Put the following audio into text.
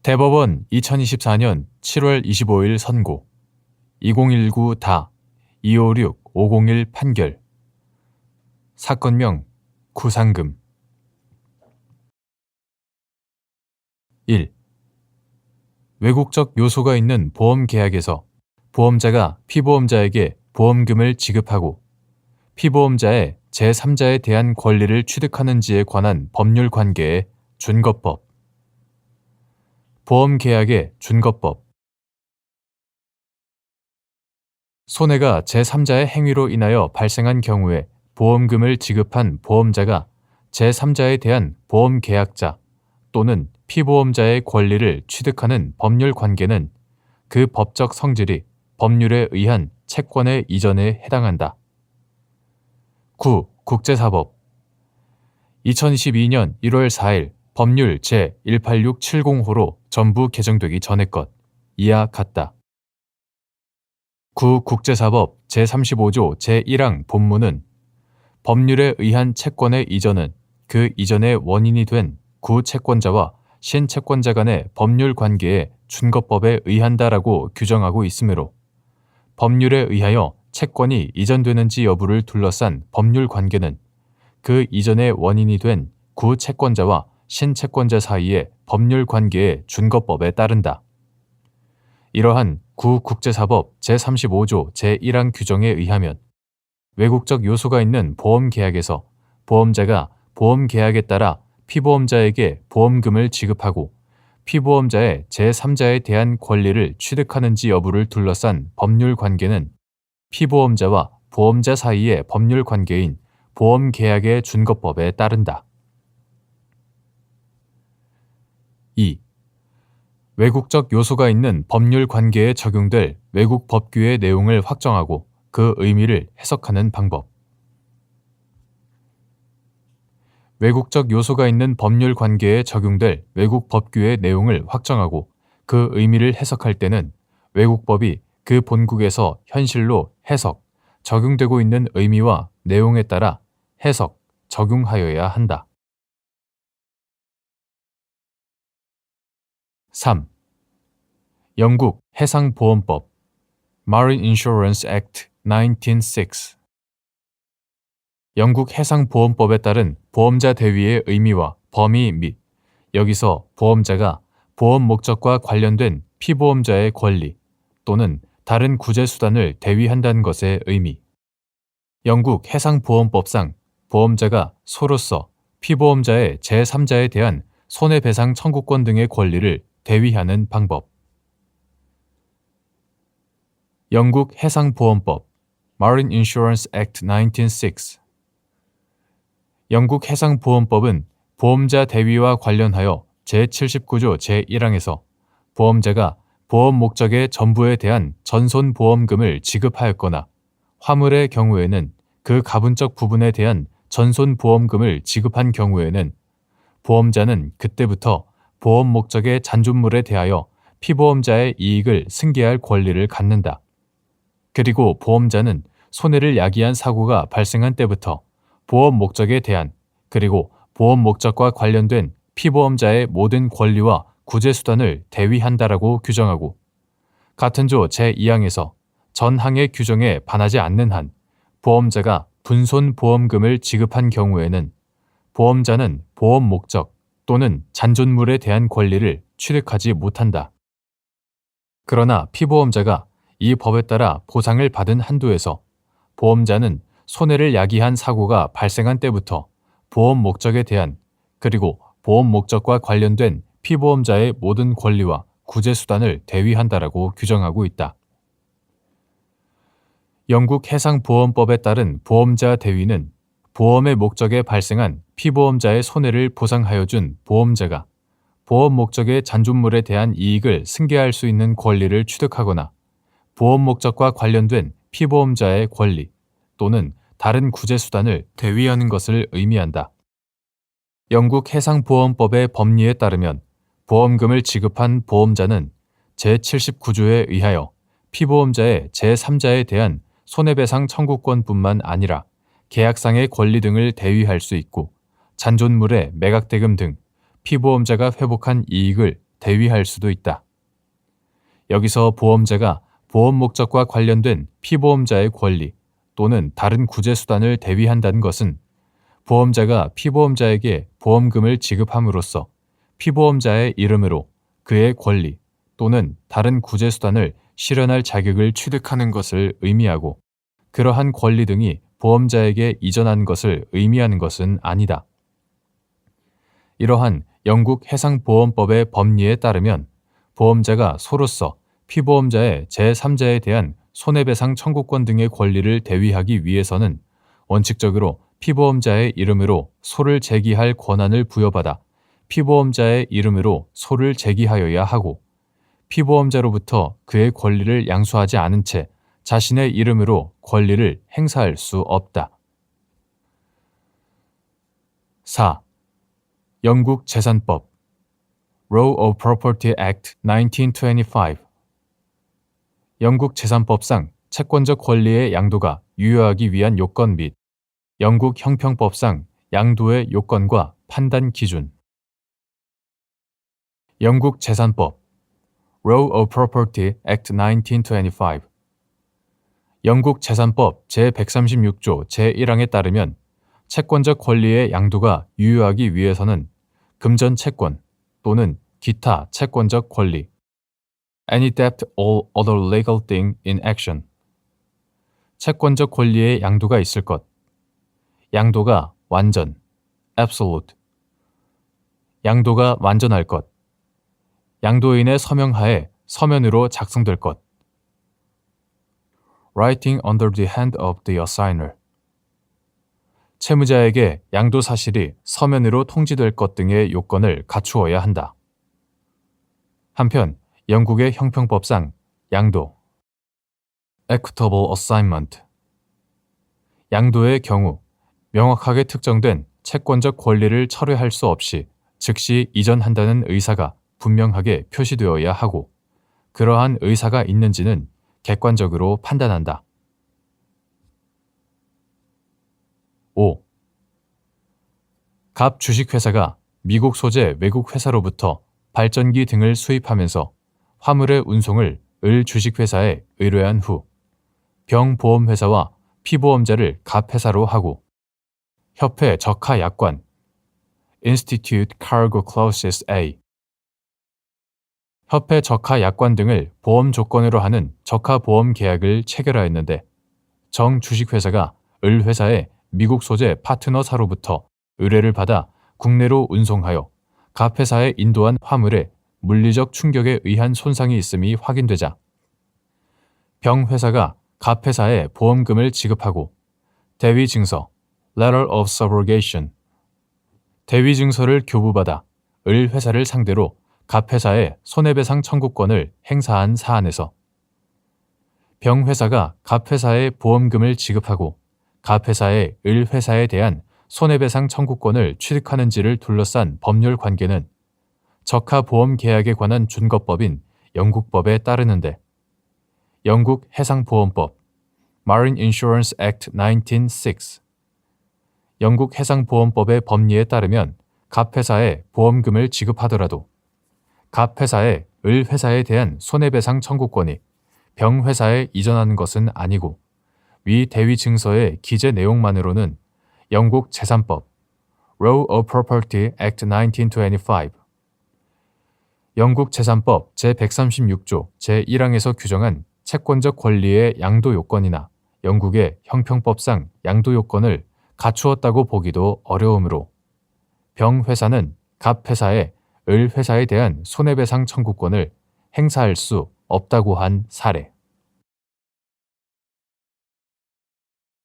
대법원 2024년 7월 25일 선고 2019-256-501 판결 사건명 구상금 1. 외국적 요소가 있는 보험계약에서 보험자가 피보험자에게 보험금을 지급하고 피보험자의 제3자에 대한 권리를 취득하는지에 관한 법률 관계의 준거법 보험계약의 준거법 손해가 제3자의 행위로 인하여 발생한 경우에 보험금을 지급한 보험자가 제3자에 대한 보험계약자 또는 피보험자의 권리를 취득하는 법률 관계는 그 법적 성질이 법률에 의한 채권의 이전에 해당한다. 9. 국제사법 2022년 1월 4일 법률 제18670호로 전부 개정되기 전의 것 이하 같다. 9. 국제사법 제35조 제1항 본문은 법률에 의한 채권의 이전은 그 이전의 원인이 된 구채권자와 신채권자 간의 법률 관계에 준거법에 의한다라고 규정하고 있으므로 법률에 의하여 채권이 이전되는지 여부를 둘러싼 법률 관계는 그 이전의 원인이 된 구채권자와 신채권자 사이의 법률 관계의 준거법에 따른다. 이러한 구국제사법 제35조 제1항 규정에 의하면 외국적 요소가 있는 보험계약에서 보험자가 보험계약에 따라 피보험자에게 보험금을 지급하고 피보험자의 제3자에 대한 권리를 취득하는지 여부를 둘러싼 법률 관계는 피보험자와 보험자 사이의 법률 관계인 보험계약의 준거법에 따른다. 2. 외국적 요소가 있는 법률 관계에 적용될 외국 법규의 내용을 확정하고 그 의미를 해석하는 방법. 외국적 요소가 있는 법률 관계에 적용될 외국 법규의 내용을 확정하고 그 의미를 해석할 때는 외국법이 그 본국에서 현실로 해석, 적용되고 있는 의미와 내용에 따라 해석, 적용하여야 한다. 3. 영국 해상보험법 Marine Insurance Act 1906 영국 해상보험법에 따른 보험자 대위의 의미와 범위 및 여기서 보험자가 보험 목적과 관련된 피보험자의 권리 또는 다른 구제수단을 대위한다는 것의 의미 영국 해상보험법상 보험자가 소로서 피보험자의 제3자에 대한 손해배상 청구권 등의 권리를 대위하는 방법 영국 해상보험법 Marine Insurance Act 1906 영국 해상보험법은 보험자 대위와 관련하여 제79조 제1항에서 보험자가 보험 목적의 전부에 대한 전손보험금을 지급하였거나 화물의 경우에는 그 가분적 부분에 대한 전손보험금을 지급한 경우에는 보험자는 그때부터 보험 목적의 잔존물에 대하여 피보험자의 이익을 승계할 권리를 갖는다. 그리고 보험자는 손해를 야기한 사고가 발생한 때부터 보험 목적에 대한 그리고 보험 목적과 관련된 피보험자의 모든 권리와 구제수단을 대위한다라고 규정하고 같은 조 제2항에서 전 항의 규정에 반하지 않는 한 보험자가 분손보험금을 지급한 경우에는 보험자는 보험 목적 또는 잔존물에 대한 권리를 취득하지 못한다. 그러나 피보험자가 이 법에 따라 보상을 받은 한도에서 보험자는 손해를 야기한 사고가 발생한 때부터 보험 목적에 대한 그리고 보험 목적과 관련된 피보험자의 모든 권리와 구제수단을 대위한다라고 규정하고 있다. 영국 해상보험법에 따른 보험자 대위는 보험의 목적에 발생한 피보험자의 손해를 보상하여 준 보험자가 보험 목적의 잔존물에 대한 이익을 승계할 수 있는 권리를 취득하거나 보험 목적과 관련된 피보험자의 권리 또는 다른 구제수단을 대위하는 것을 의미한다. 영국 해상보험법의 법리에 따르면 보험금을 지급한 보험자는 제79조에 의하여 피보험자의 제3자에 대한 손해배상 청구권뿐만 아니라 계약상의 권리 등을 대위할 수 있고 잔존물의 매각대금 등 피보험자가 회복한 이익을 대위할 수도 있다. 여기서 보험자가 보험 목적과 관련된 피보험자의 권리 또는 다른 구제 수단을 대위한다는 것은 보험자가 피보험자에게 보험금을 지급함으로써 피보험자의 이름으로 그의 권리 또는 다른 구제 수단을 실현할 자격을 취득하는 것을 의미하고 그러한 권리 등이 보험자에게 이전한 것을 의미하는 것은 아니다. 이러한 영국 해상보험법의 법리에 따르면 보험자가 소로서 피보험자의 제3자에 대한 손해배상 청구권 등의 권리를 대위하기 위해서는 원칙적으로 피보험자의 이름으로 소를 제기할 권한을 부여받아 피보험자의 이름으로 소를 제기하여야 하고 피보험자로부터 그의 권리를 양수하지 않은 채 자신의 이름으로 권리를 행사할 수 없다. 4. 영국 재산법 Row of Property Act 1925 영국 재산법상 채권적 권리의 양도가 유효하기 위한 요건 및 영국 형평법상 양도의 요건과 판단 기준 영국 재산법 Row of Property Act 1925 영국 재산법 제136조 제1항에 따르면 채권적 권리의 양도가 유효하기 위해서는 금전 채권 또는 기타 채권적 권리 Any debt or other legal thing in action 채권적 권리의 양도가 있을 것 양도가 완전 absolute 양도가 완전할 것 양도인의 서명하에 서면으로 작성될 것 Writing under the hand of the assigner 채무자에게 양도 사실이 서면으로 통지될 것 등의 요건을 갖추어야 한다. 한편 영국의 형평법상 양도 Equitable assignment 양도의 경우 명확하게 특정된 채권적 권리를 철회할 수 없이 즉시 이전한다는 의사가 분명하게 표시되어야 하고 그러한 의사가 있는지는 객관적으로 판단한다. 5. 갑 주식회사가 미국 소재 외국 회사로부터 발전기 등을 수입하면서 화물의 운송을 을 주식회사에 의뢰한 후 병보험회사와 피보험자를 갑 회사로 하고 협회 적하 약관 Institute Cargo Clauses A 협회 적하 약관 등을 보험 조건으로 하는 적하 보험 계약을 체결하였는데 정 주식회사가 을 회사의 미국 소재 파트너사로부터 의뢰를 받아 국내로 운송하여 갑 회사에 인도한 화물에 물리적 충격에 의한 손상이 있음이 확인되자 병 회사가 갑 회사에 보험금을 지급하고 대위 증서 Letter of Subrogation 대위 증서를 교부받아 을 회사를 상대로 갑 회사의 손해배상 청구권을 행사한 사안에서 병 회사가 갑 회사에 보험금을 지급하고 갑 회사의 을 회사에 대한 손해배상 청구권을 취득하는지를 둘러싼 법률 관계는 적하 보험 계약에 관한 준거법인 영국법에 따르는데 영국 해상보험법 Marine Insurance Act 1906 영국 해상보험법의 법리에 따르면 갑 회사에 보험금을 지급하더라도 갑 회사의 을 회사에 대한 손해배상 청구권이 병 회사에 이전하는 것은 아니고 위 대위 증서의 기재 내용만으로는 영국 재산법 Row of Property Act 1925 영국 재산법 제136조 제1항에서 규정한 채권적 권리의 양도 요건이나 영국의 형평법상 양도 요건을 갖추었다고 보기도 어려우므로 병 회사는 갑 회사에 을 회사에 대한 손해배상 청구권을 행사할 수 없다고 한 사례